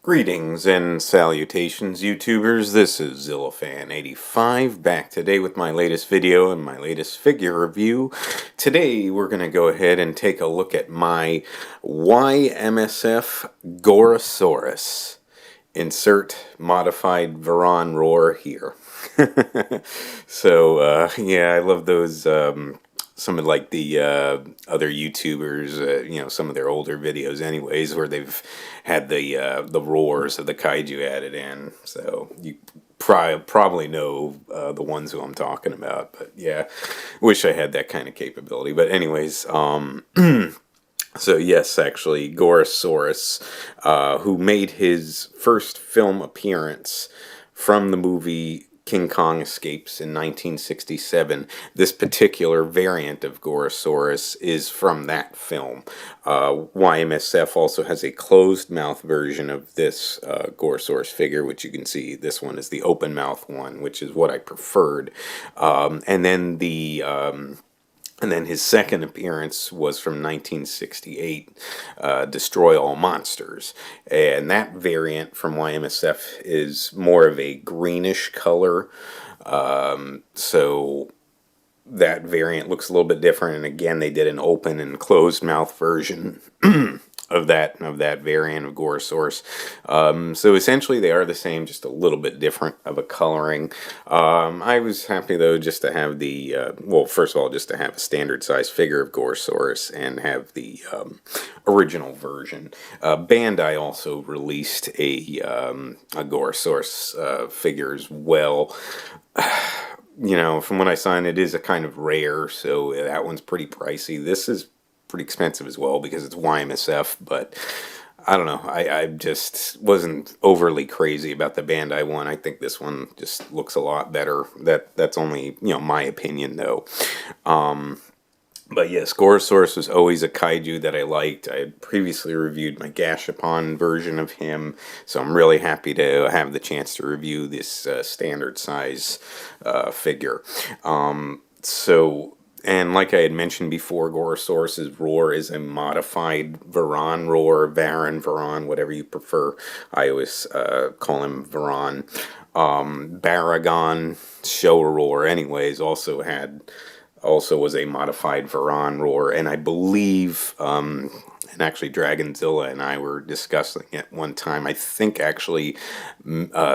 Greetings and salutations, YouTubers. This is ZillaFan85 back today with my latest video and my latest figure review. Today we're going to go ahead and take a look at my Y-MSF Gorosaurus. Insert modified Varan roar here. Yeah, I love those. Some of like the other YouTubers, some of their older videos, anyways, where they've had the roars of the kaiju added in. So you probably know the ones who I'm talking about. But yeah, wish I had that kind of capability. But anyways, so yes, actually, Gorosaurus, who made his first film appearance from the movie King Kong Escapes in 1967. This particular variant of Gorosaurus is from that film. Y-MSF also has a closed mouth version of this Gorosaurus figure, which you can see. This one is the open mouth one, which is what I preferred. And then his second appearance was from 1968, Destroy All Monsters. And that variant from Y-MSF is more of a greenish color. So that variant looks a little bit different. And again, they did an open and closed mouth version of that variant of Gorosaurus. So essentially they are the same, just a little bit different of a coloring. I was happy though just to have the well, first of all, just to have a standard size figure of Gorosaurus and have the original version. Bandai also released a Gorosaurus figure as well. From what I saw, it is a kind of rare, so that one's pretty pricey. This is pretty expensive as well because it's Y-MSF, but I don't know. I just wasn't overly crazy about the Bandai one. I think this one just looks a lot better. That's only, my opinion though. But yes, Gorosaurus was always a kaiju that I liked. I had previously reviewed my Gashapon version of him, so I'm really happy to have the chance to review this standard size figure. And like I had mentioned before, Gorosaurus's roar is a modified Varan roar, Varan, whatever you prefer. I always call him Varan. Baragon Showa roar, anyways, also was a modified Varan roar, and I believe, and actually Dragonzilla and I were discussing it one time, I think actually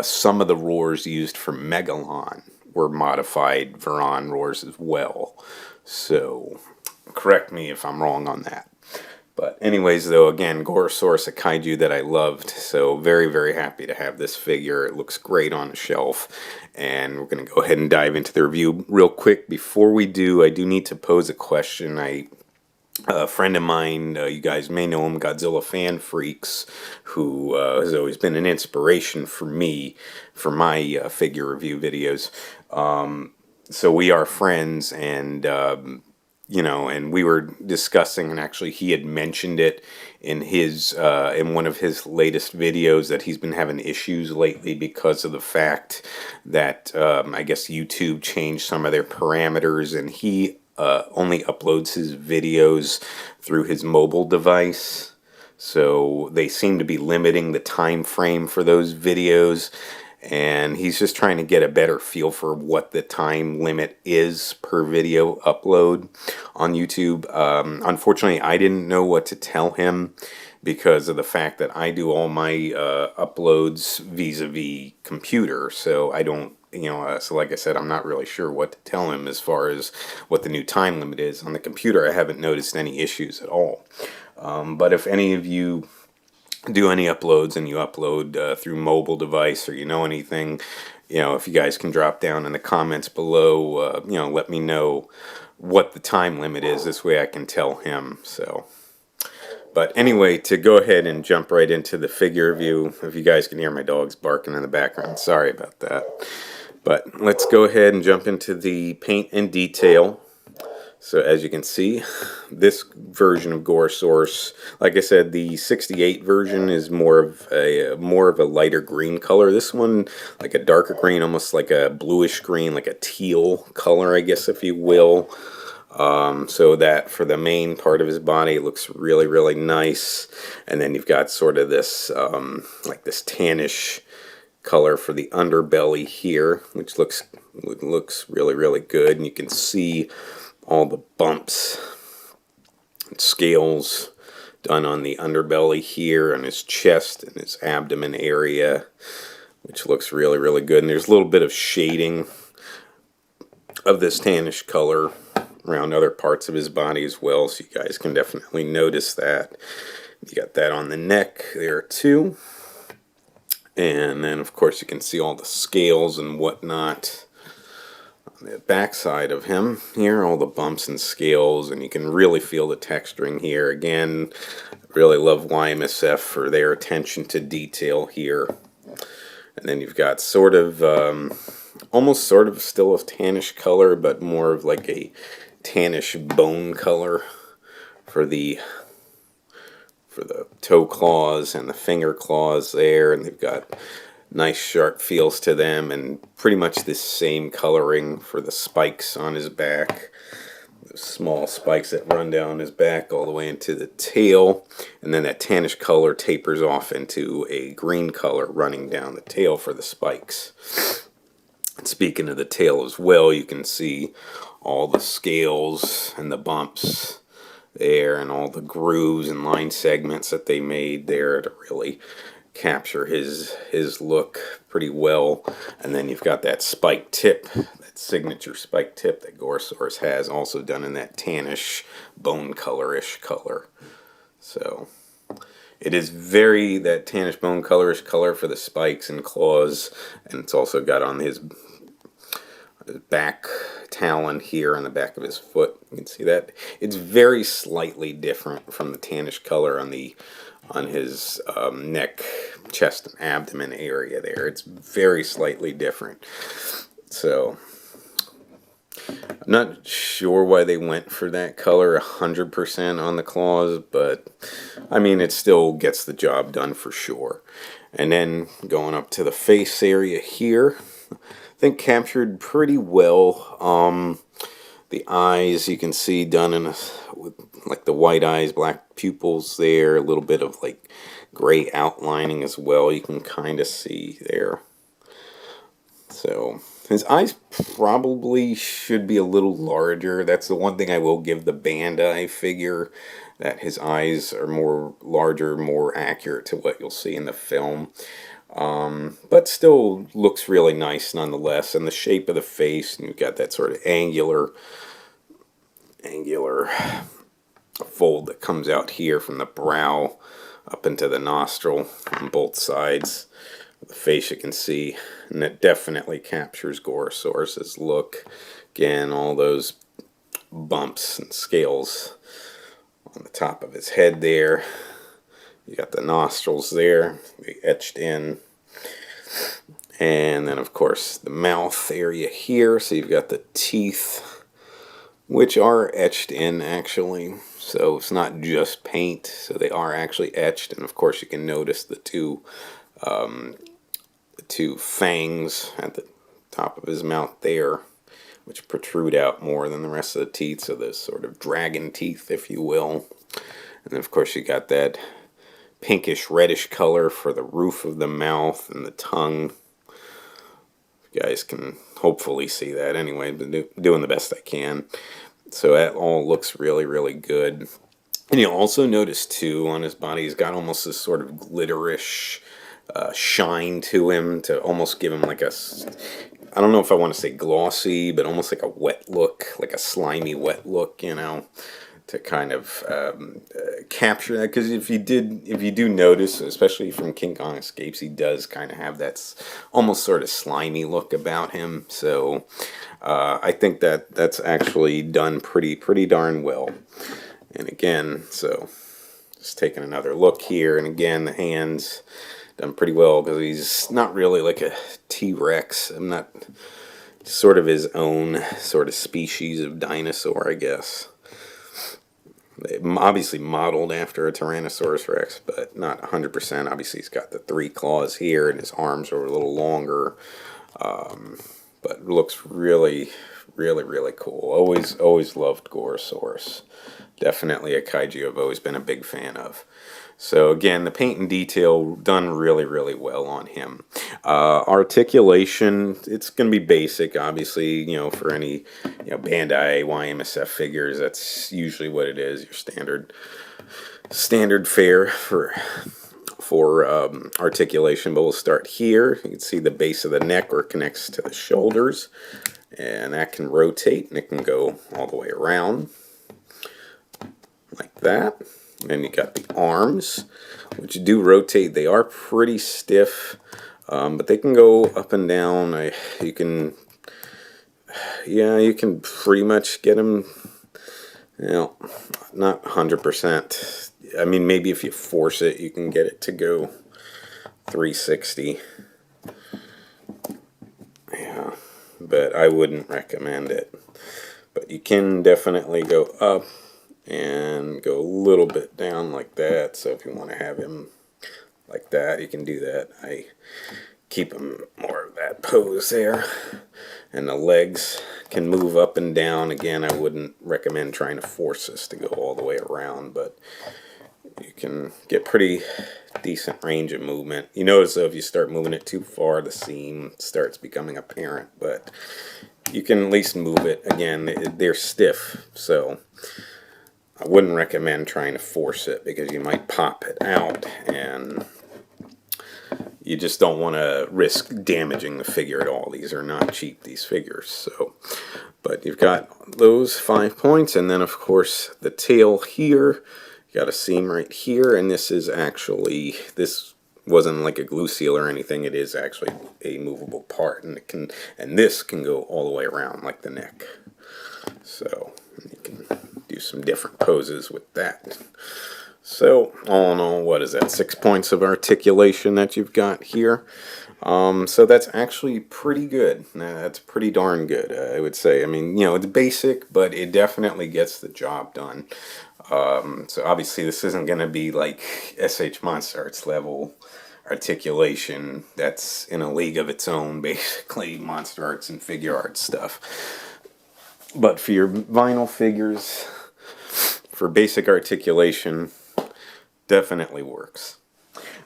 some of the roars used for Megalon were modified Varan roars as well. So, correct me if I'm wrong on that. But anyways, though, again, Gorosaurus, a kaiju that I loved, so very, very happy to have this figure. It looks great on the shelf, and we're going to go ahead and dive into the review real quick. Before we do, I do need to pose a question. A friend of mine, you guys may know him, Godzilla Fan Freaks, who has always been an inspiration for me for my figure review videos. So we are friends, and and we were discussing, and actually he had mentioned it in his in one of his latest videos that he's been having issues lately because of the fact that I guess YouTube changed some of their parameters, and he only uploads his videos through his mobile device. So they seem to be limiting the time frame for those videos, and he's just trying to get a better feel for what the time limit is per video upload on YouTube. Unfortunately, I didn't know what to tell him because of the fact that I do all my uploads vis-a-vis computer, so I don't, so like I said, I'm not really sure what to tell him as far as what the new time limit is. On the computer, I haven't noticed any issues at all. But if any of you do any uploads and you upload through mobile device, or anything, if you guys can drop down in the comments below, let me know what the time limit is. This way I can tell him. But anyway, to go ahead and jump right into the figure review, if you guys can hear my dogs barking in the background, sorry about that. But let's go ahead and jump into the paint and detail. So as you can see, this version of Gorosaurus, like I said, the 68 version is more of a lighter green color. This one, like a darker green, almost like a bluish green, like a teal color, I guess, if you will. So that for the main part of his body, it looks really, really nice. And then you've got sort of this, like this tannish color for the underbelly here, which looks really, really good. And you can see all the bumps and scales done on the underbelly here, on his chest and his abdomen area, which looks really, really good. And there's a little bit of shading of this tannish color around other parts of his body as well, so you guys can definitely notice that. You got that on the neck there too. And then of course you can see all the scales and whatnot on the backside of him here, all the bumps and scales, and you can really feel the texturing here. Again, I really love Y-MSF for their attention to detail here. And then you've got sort of almost sort of still a tannish color, but more of like a tannish bone color for the toe claws and the finger claws there, and they've got nice sharp feels to them, and pretty much this same coloring for the spikes on his back, those small spikes that run down his back all the way into the tail, and then that tannish color tapers off into a green color running down the tail for the spikes. And speaking of the tail as well, you can see all the scales and the bumps there, and all the grooves and line segments that they made there to really capture his look pretty well. And then you've got that spike tip, that signature spike tip that Gorosaurus has, also done in that tannish bone colorish color. So it is very that tannish bone colorish color for the spikes and claws, and it's also got on his back talon here on the back of his foot. You can see that it's very slightly different from the tannish color on his neck, chest, and abdomen area there. It's very slightly different. So I'm not sure why they went for that color 100% on the claws, but I mean, it still gets the job done for sure. And then going up to the face area here, I think captured pretty well. The eyes you can see done with like the white eyes, black pupils there, a little bit of like gray outlining as well. You can kind of see there. So his eyes probably should be a little larger. That's the one thing I will give the Bandai figure, that his eyes are more larger, more accurate to what you'll see in the film. But still looks really nice nonetheless. And the shape of the face, and you've got that sort of angular fold that comes out here from the brow up into the nostril on both sides of the face, you can see, and it definitely captures Gorosaurus's look. Again, all those bumps and scales on the top of his head there. You got the nostrils there, etched in. And then, of course, the mouth area here. So you've got the teeth, which are etched in, actually. So it's not just paint. So they are actually etched. And, of course, you can notice the two fangs at the top of his mouth there, which protrude out more than the rest of the teeth. So those sort of dragon teeth, if you will. And then, of course, you got that pinkish reddish color for the roof of the mouth and the tongue. You guys can hopefully see that anyway, but doing the best I can. So that all looks really, really good. And you'll also notice too on his body, he's got almost this sort of glitterish shine to him, to almost give him like a, I don't know if I want to say glossy, but almost like a wet look, like a slimy wet look, you know, to kind of capture that. Because if you do notice, especially from King Kong Escapes, he does kind of have that almost sort of slimy look about him. So I think that's actually done pretty darn well. And again, so just taking another look here, and again, the hands done pretty well, because he's not really like a T-Rex. I'm not, sort of his own sort of species of dinosaur, I guess. Obviously modeled after a Tyrannosaurus Rex, but not 100%. Obviously, he's got the 3 claws here, and his arms are a little longer. But looks really, Really, really cool. Always loved Gorosaurus. Definitely a kaiju I've always been a big fan of. So again, the paint and detail done really, really well on him. Articulation, it's going to be basic, obviously, for any, Bandai, Y-MSF figures, that's usually what it is, your standard fare for articulation. But we'll start here. You can see the base of the neck where it connects to the shoulders, and that can rotate, and it can go all the way around like that. And you got the arms, which do rotate. They are pretty stiff, but they can go up and down. You can pretty much get them, not 100%. I mean, maybe if you force it, you can get it to go 360. Yeah, but I wouldn't recommend it. But you can definitely go up and go a little bit down like that. So if you want to have him like that, you can do that. I keep him more of that pose there. And the legs can move up and down. Again, I wouldn't recommend trying to force this to go all the way around, but you can get pretty decent range of movement. You notice though, if you start moving it too far, the seam starts becoming apparent, but you can at least move it. Again, they're stiff, so I wouldn't recommend trying to force it because you might pop it out, and you just don't want to risk damaging the figure at all. These are not cheap, these figures. So, but you've got those 5 points, and then of course the tail here. You got a seam right here, and this wasn't like a glue seal or anything. It is actually a movable part, and this can go all the way around like the neck. So you can do some different poses with that. So all in all, what is that? 6 points of articulation that you've got here. So that's actually pretty good. That's pretty darn good, I would say. I mean, it's basic, but it definitely gets the job done. So obviously this isn't going to be like SH Monster Arts level articulation. That's in a league of its own, basically, Monster Arts and figure art stuff. But for your vinyl figures, for basic articulation, definitely works.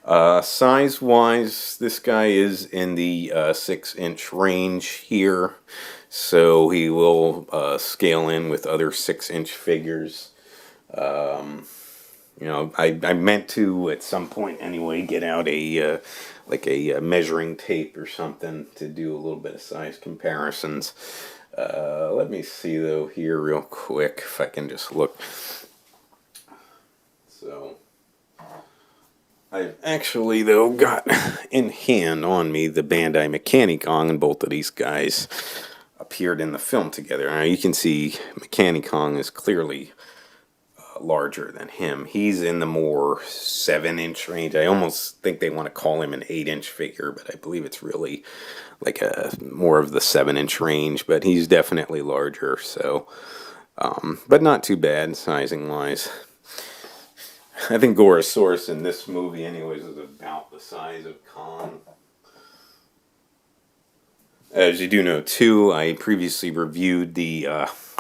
Size-wise, this guy is in the 6-inch range here, so he will scale in with other 6-inch figures. I meant to at some point anyway get out a measuring tape or something to do a little bit of size comparisons. Let me see though here real quick if I can just look. So I've actually though got in hand on me the Bandai Mechanicon, and both of these guys appeared in the film together. Now you can see Mechanicon is clearly larger than him. He's in the more 7-inch range. I almost think they want to call him an 8-inch figure, but I believe it's really like more of the 7-inch range, but he's definitely larger, so but not too bad sizing wise. I think Gorosaurus in this movie anyways is about the size of Kong. As you do know too, I previously reviewed the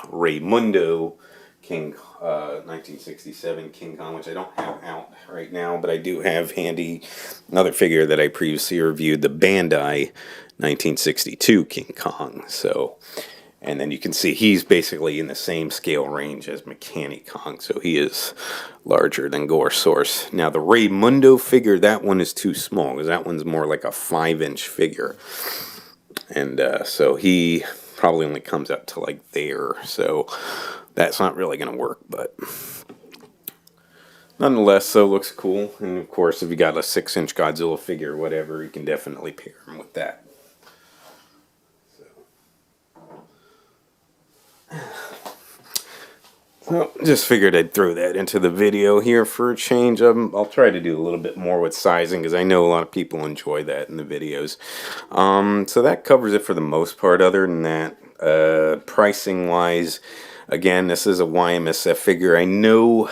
Raymundo King 1967 King Kong, which I don't have out right now, but I do have handy another figure that I previously reviewed, the Bandai 1962 King Kong. So, and then you can see he's basically in the same scale range as Mechanicon, so he is larger than Gorosaurus. Now the Raymundo figure, that one is too small because that one's more like a 5-inch figure, and so he probably only comes up to like there. So that's not really going to work, but nonetheless, so looks cool. And of course, if you got a 6-inch Godzilla figure or whatever, you can definitely pair him with that. So just figured I'd throw that into the video here for a change. I'll try to do a little bit more with sizing because I know a lot of people enjoy that in the videos. So that covers it for the most part. Other than that, pricing wise, again, this is a Y-MSF figure. I know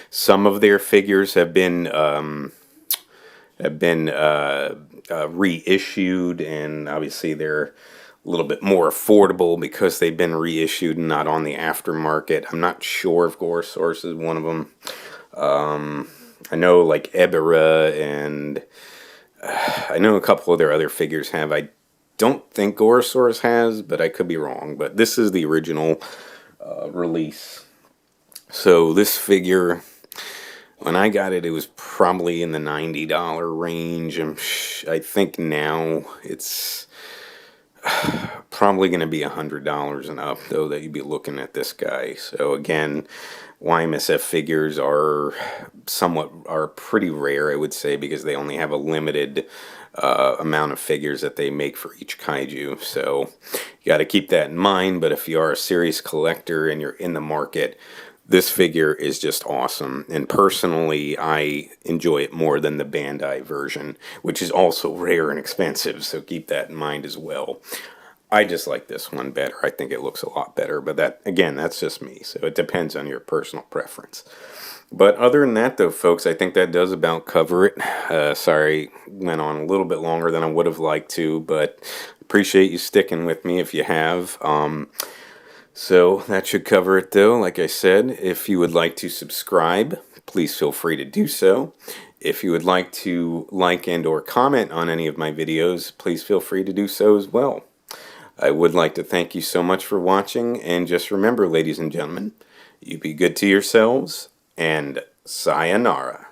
some of their figures have been reissued, and obviously they're a little bit more affordable because they've been reissued and not on the aftermarket. I'm not sure if Gorosaurus is one of them. I know like Ebera and I know a couple of their other figures have. I don't think Gorosaurus has, but I could be wrong. But this is the original release. So this figure, when I got it, it was probably in the $90 range. I think now it's probably going to be $100 and up, though, that you'd be looking at this guy. So again, Y-MSF figures are pretty rare, I would say, because they only have a limited amount of figures that they make for each kaiju. So you got to keep that in mind. But if you are a serious collector and you're in the market, this figure is just awesome. And personally, I enjoy it more than the Bandai version, which is also rare and expensive. So keep that in mind as well. I just like this one better. I think it looks a lot better. But that, again, that's just me. So it depends on your personal preference. But other than that, though, folks, I think that does about cover it. Sorry, went on a little bit longer than I would have liked to, but appreciate you sticking with me if you have. So that should cover it, though. Like I said, if you would like to subscribe, please feel free to do so. If you would like to like and or comment on any of my videos, please feel free to do so as well. I would like to thank you so much for watching, and just remember, ladies and gentlemen, you be good to yourselves, and sayonara.